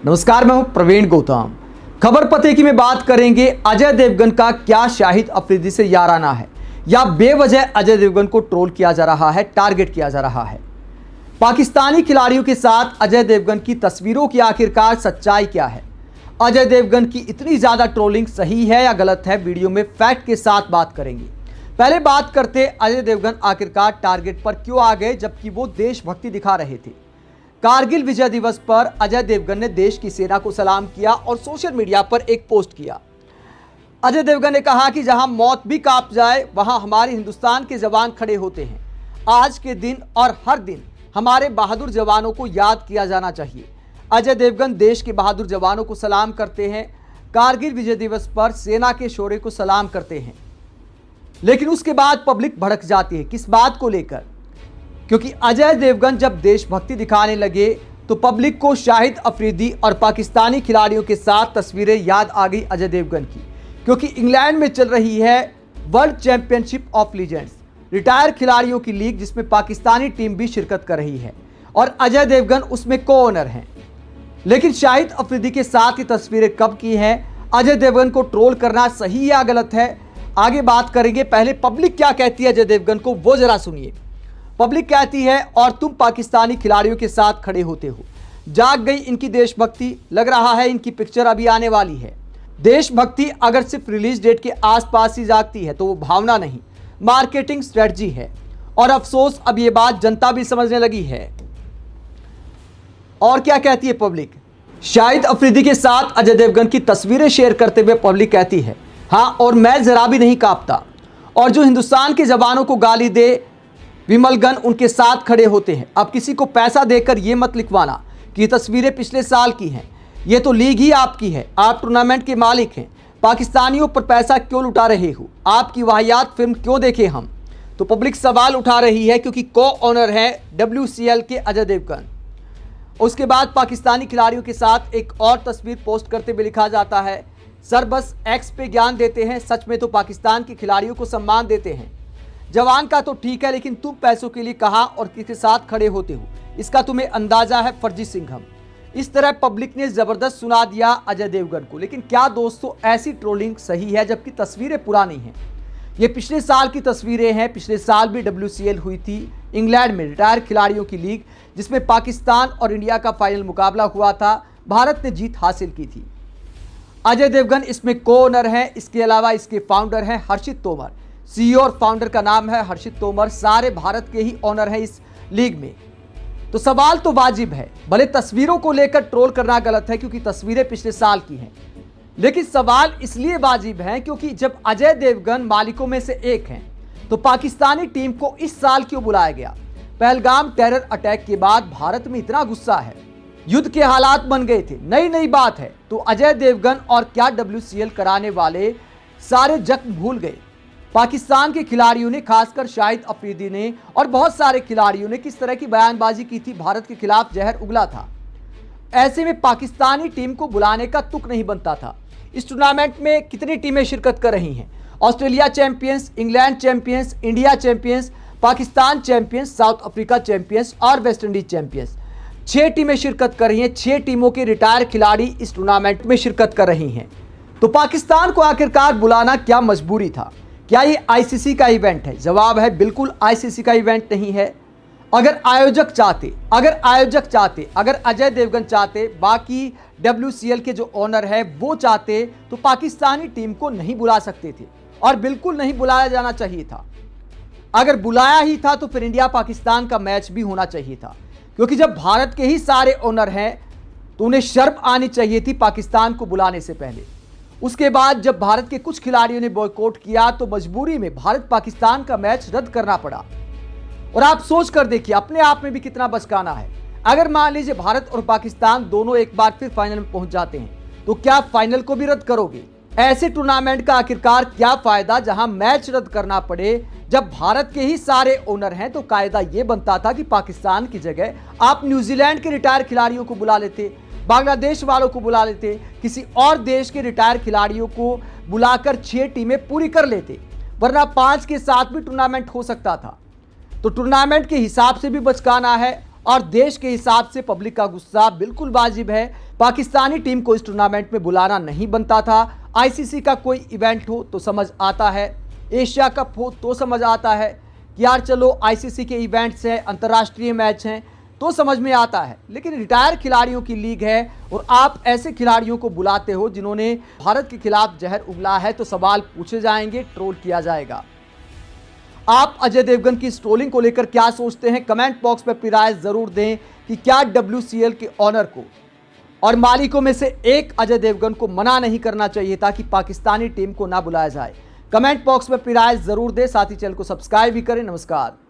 नमस्कार, मैं हूं प्रवीण गौतम। खबर पते की में बात करेंगे अजय देवगन का क्या शाहिद अफरीदी से याराना है या बेवजह अजय देवगन को ट्रोल किया जा रहा है, टारगेट किया जा रहा है। पाकिस्तानी खिलाड़ियों के साथ अजय देवगन की तस्वीरों की आखिरकार सच्चाई क्या है? अजय देवगन की इतनी ज्यादा ट्रोलिंग सही है या गलत है? वीडियो में फैक्ट के साथ बात करेंगे। पहले बात करते अजय देवगन आखिरकार टारगेट पर क्यों आ गए जबकि वो देशभक्ति दिखा रहे थे। कारगिल विजय दिवस पर अजय देवगन ने देश की सेना को सलाम किया और सोशल मीडिया पर एक पोस्ट किया। अजय देवगन ने कहा कि जहां मौत भी कांप जाए वहां हमारे हिंदुस्तान के जवान खड़े होते हैं। आज के दिन और हर दिन हमारे बहादुर जवानों को याद किया जाना चाहिए। अजय देवगन देश के बहादुर जवानों को सलाम करते हैं, कारगिल विजय दिवस पर सेना के शौर्य को सलाम करते हैं। लेकिन उसके बाद पब्लिक भड़क जाती है। किस बात को लेकर? क्योंकि अजय देवगन जब देशभक्ति दिखाने लगे तो पब्लिक को शाहिद अफरीदी और पाकिस्तानी खिलाड़ियों के साथ तस्वीरें याद आ गई अजय देवगन की। क्योंकि इंग्लैंड में चल रही है world championship of legends, retire खिलाड़ियों की लीग, जिसमें पाकिस्तानी टीम भी शिरकत कर रही है और अजय देवगन उसमें को ओनर हैं। लेकिन शाहिद अफरीदी के साथ ये तस्वीरें कब की हैं? अजय देवगन को ट्रोल करना सही या गलत है? आगे बात करेंगे। पहले पब्लिक क्या कहती है अजय देवगन को, वो जरा सुनिए। पब्लिक कहती है, और तुम पाकिस्तानी खिलाड़ियों के साथ खड़े होते हो। जाग गई इनकी देशभक्ति, लग रहा है इनकी पिक्चर अभी आने वाली है। देशभक्ति अगर सिर्फ रिलीज डेट के आसपास ही जागती है तो वो भावना नहीं, मार्केटिंग स्ट्रेटजी है। और अफसोस अब ये बात जनता भी समझने लगी है। और क्या कहती है पब्लिक? शाहिद अफरीदी के साथ अजय देवगन की तस्वीरें शेयर करते हुए पब्लिक कहती है, हाँ, और मैं जरा भी नहीं कांपता। और जो हिंदुस्तान के जवानों को गाली दे विमलगन उनके साथ खड़े होते हैं। अब किसी को पैसा देकर ये मत लिखवाना कि ये तस्वीरें पिछले साल की हैं। ये तो लीग ही आपकी है, आप टूर्नामेंट के मालिक हैं। पाकिस्तानियों पर पैसा क्यों लुटा रहे हो? आपकी वाहियात फिल्म क्यों देखें हम? तो पब्लिक सवाल उठा रही है क्योंकि को ऑनर है WCL के अजय देवगन। उसके बाद पाकिस्तानी खिलाड़ियों के साथ एक और तस्वीर पोस्ट करते हुए लिखा जाता है, सर बस एक्स पे ज्ञान देते हैं, सच में तो पाकिस्तान के खिलाड़ियों को सम्मान देते हैं। जवान का तो ठीक है, लेकिन तुम पैसों के लिए कहां और किसके साथ खड़े होते हो, इसका तुम्हें अंदाजा है फर्जी सिंघम। इस तरह पब्लिक ने जबरदस्त सुना दिया अजय देवगन को। लेकिन क्या दोस्तों ऐसी ट्रोलिंग सही है जबकि तस्वीरें पुरानी हैं? ये पिछले साल की तस्वीरें हैं। पिछले साल भी WCL हुई थी इंग्लैंड में, रिटायर खिलाड़ियों की लीग, जिसमें पाकिस्तान और इंडिया का फाइनल मुकाबला हुआ था। भारत ने जीत हासिल की थी। अजय देवगन इसमें को ओनर है। इसके अलावा इसके फाउंडर हैं हर्षित तोमर। CEO और फाउंडर का नाम है हर्षित तोमर। सारे भारत के ही ओनर हैं इस लीग में। तो सवाल तो वाजिब है, भले तस्वीरों को लेकर ट्रोल करना गलत है क्योंकि तस्वीरें पिछले साल की हैं, लेकिन सवाल इसलिए वाजिब है क्योंकि जब अजय देवगन मालिकों में से एक हैं तो पाकिस्तानी टीम को इस साल क्यों बुलाया गया? पहलगाम टेरर अटैक के बाद भारत में इतना गुस्सा है, युद्ध के हालात बन गए थे, नई नई बात है। तो अजय देवगन और क्या WCL कराने वाले सारे जख्म भूल गए। पाकिस्तान के खिलाड़ियों ने, खासकर शाहिद अफरीदी ने और बहुत सारे खिलाड़ियों ने किस तरह की बयानबाजी की थी, भारत के खिलाफ जहर उगला था। ऐसे में पाकिस्तानी टीम को बुलाने का तुक नहीं बनता था। इस टूर्नामेंट में कितनी टीमें शिरकत कर रही हैं? Australia champions, England champions, India champions, Pakistan champions, south Africa champions और वेस्ट इंडीज चैंपियंस। 6 टीमें शिरकत कर रही हैं। 6 टीमों के रिटायर खिलाड़ी इस टूर्नामेंट में शिरकत कर रही हैं। तो पाकिस्तान को आखिरकार बुलाना क्या मजबूरी था? क्या ये ICC का इवेंट है? जवाब है, बिल्कुल ICC का इवेंट नहीं है। अगर आयोजक चाहते, अगर अजय देवगन चाहते, बाकी WCL के जो ओनर है वो चाहते, तो पाकिस्तानी टीम को नहीं बुला सकते थे और बिल्कुल नहीं बुलाया जाना चाहिए था। अगर बुलाया ही था तो फिर इंडिया पाकिस्तान का मैच भी होना चाहिए था, क्योंकि जब भारत के ही सारे ओनर हैं तो उन्हें शर्म आनी चाहिए थी पाकिस्तान को बुलाने से पहले। उसके बाद जब भारत के कुछ खिलाड़ियों ने बॉयकॉट किया तो मजबूरी में भारत पाकिस्तान का मैच रद्द करना पड़ा। और आप सोच कर देखिए अपने आप में भी कितना बचकाना है। अगर मान लीजिए भारत और पाकिस्तान दोनों एक बार फिर फाइनल में पहुंच जाते हैं तो क्या फाइनल को भी रद्द करोगे? ऐसे टूर्नामेंट का आखिरकार क्या फायदा जहां मैच रद्द करना पड़े? जब भारत के ही सारे ओनर हैं तो कायदा यह बनता था कि पाकिस्तान की जगह आप न्यूजीलैंड के रिटायर खिलाड़ियों को बुला लेते, बांग्लादेश वालों को बुला लेते, किसी और देश के रिटायर खिलाड़ियों को बुलाकर 6 टीमें पूरी कर लेते, वरना 5 के साथ भी टूर्नामेंट हो सकता था। तो टूर्नामेंट के हिसाब से भी बचकाना है और देश के हिसाब से पब्लिक का गुस्सा बिल्कुल वाजिब है। पाकिस्तानी टीम को इस टूर्नामेंट में बुलाना नहीं बनता था। आईसीसी का कोई इवेंट हो तो समझ आता है, एशिया कप हो तो समझ आता है कि यार चलो आईसीसी के इवेंट्स हैं, अंतर्राष्ट्रीय मैच हैं तो समझ में आता है। लेकिन रिटायर खिलाड़ियों की लीग है और आप ऐसे खिलाड़ियों को बुलाते हो जिन्होंने भारत के खिलाफ जहर उगला है, तो सवाल पूछे जाएंगे, ट्रोल किया जाएगा। आप अजय देवगन की इस ट्रोलिंग को लेकर क्या सोचते हैं? कमेंट बॉक्स में अपनी राय जरूर दें कि क्या WCL के ऑनर को और मालिकों में से एक अजय देवगन को मना नहीं करना चाहिए ताकि पाकिस्तानी टीम को ना बुलाया जाए। कमेंट बॉक्स में अपनी राय जरूर दें, साथ ही चैनल को सब्सक्राइब भी करें। नमस्कार।